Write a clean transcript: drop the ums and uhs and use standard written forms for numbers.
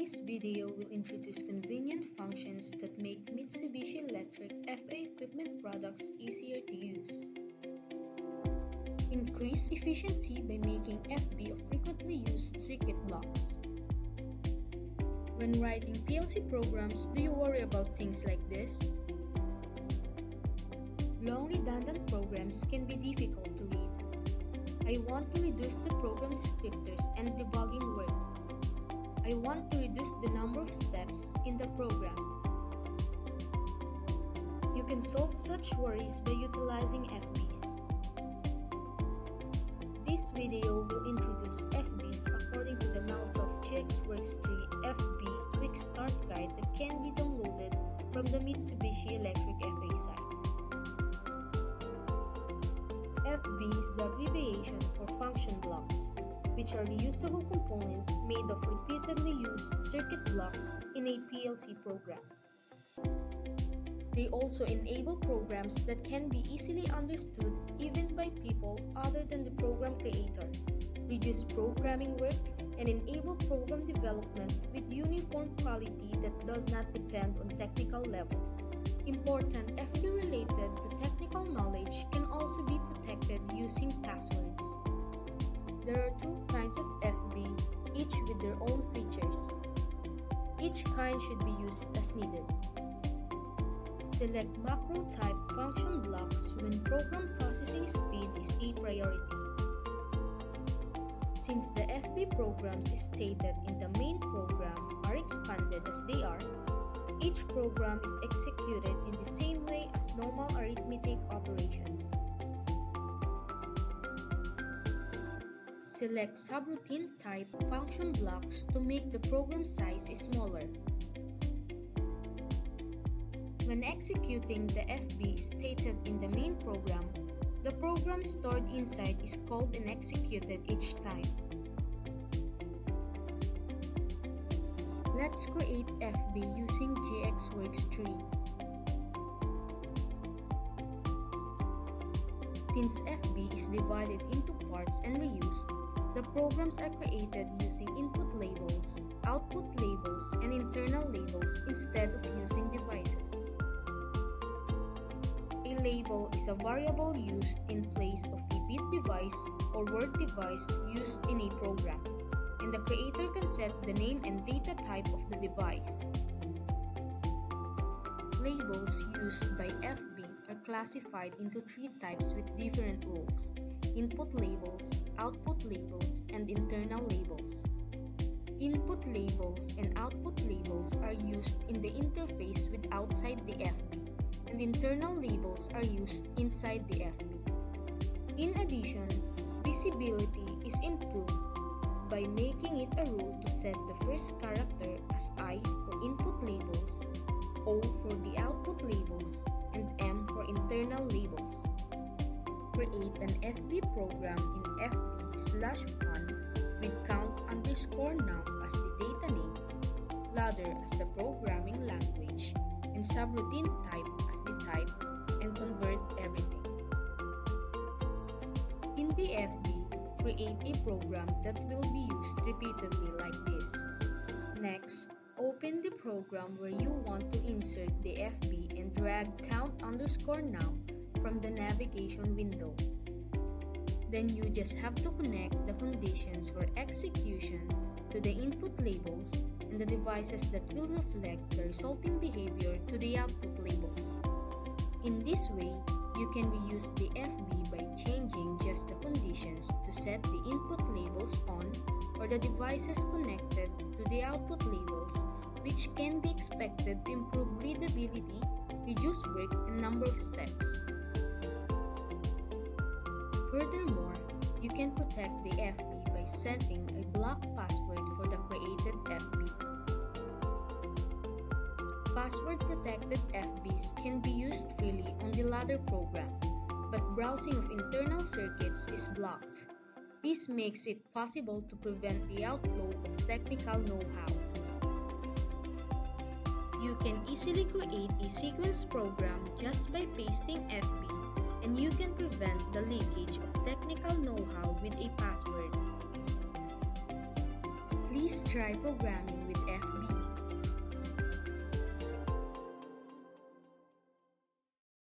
This video will introduce convenient functions that make Mitsubishi Electric FA equipment products easier to use. Increase efficiency by making FB of frequently used circuit blocks. When writing PLC programs, do you worry about things like this? Long redundant programs can be difficult to read. I want to reduce the program descriptors and debugging work. I want to reduce the number of steps in the program. You can solve such worries by utilizing FBs. This video will introduce FBs according to the MELSEC GX Works3 FB Quick Start Guide that can be downloaded from the Mitsubishi Electric FA site. FB is the abbreviation for function blocks, which are reusable components made of repeatedly used circuit blocks in a PLC program. They also enable programs that can be easily understood even by people other than the program creator, reduce programming work, and enable program development with uniform quality that does not depend on technical level. Important FB related to technical knowledge can also be protected using passwords. There are two kinds of FB, each with their own features. Each kind should be used as needed. Select macro-type function blocks when program processing speed is a priority. Since the FB programs stated in the main program are expanded as they are, each program is executed in the same way as normal arithmetic operations. Select subroutine type function blocks to make the program size smaller. When executing the FB stated in the main program, the program stored inside is called and executed each time. Let's create FB using GX Works3. Since FB is divided into parts and reused, the programs are created using input labels, output labels, and internal labels instead of using devices. A label is a variable used in place of a bit device or word device used in a program, and the creator can set the name and data type of the device. Labels used by FB are classified into three types with different rules: input labels, output labels, and internal labels. Input labels and output labels are used in the interface with outside the FB, and internal labels are used inside the FB. In addition, visibility is improved by making it a rule to set the first character as I for input labels, O for the output labels, and M for internal labels. Create an FB program in FB/1 with count_now as the data name, ladder as the programming language, and subroutine type as the type, and convert everything. In the FB, create a program that will be used repeatedly like this. Next, open the program where you want to insert the FB and drag count_now from the navigation window. Then you just have to connect the conditions for execution to the input labels and the devices that will reflect the resulting behavior to the output labels. In this way, you can reuse the FB by changing just the conditions to set the input labels on or the devices connected to the output labels, which can be expected to improve readability, reduce work, and number of steps. Furthermore, you can protect the FB by setting a block password for the created FB. Password-protected FBs can be used freely on the ladder program, but browsing of internal circuits is blocked. This makes it possible to prevent the outflow of technical know-how. You can easily create a sequence program just by pasting FB, and you can prevent the leakage of technical know-how with a password. Please try programming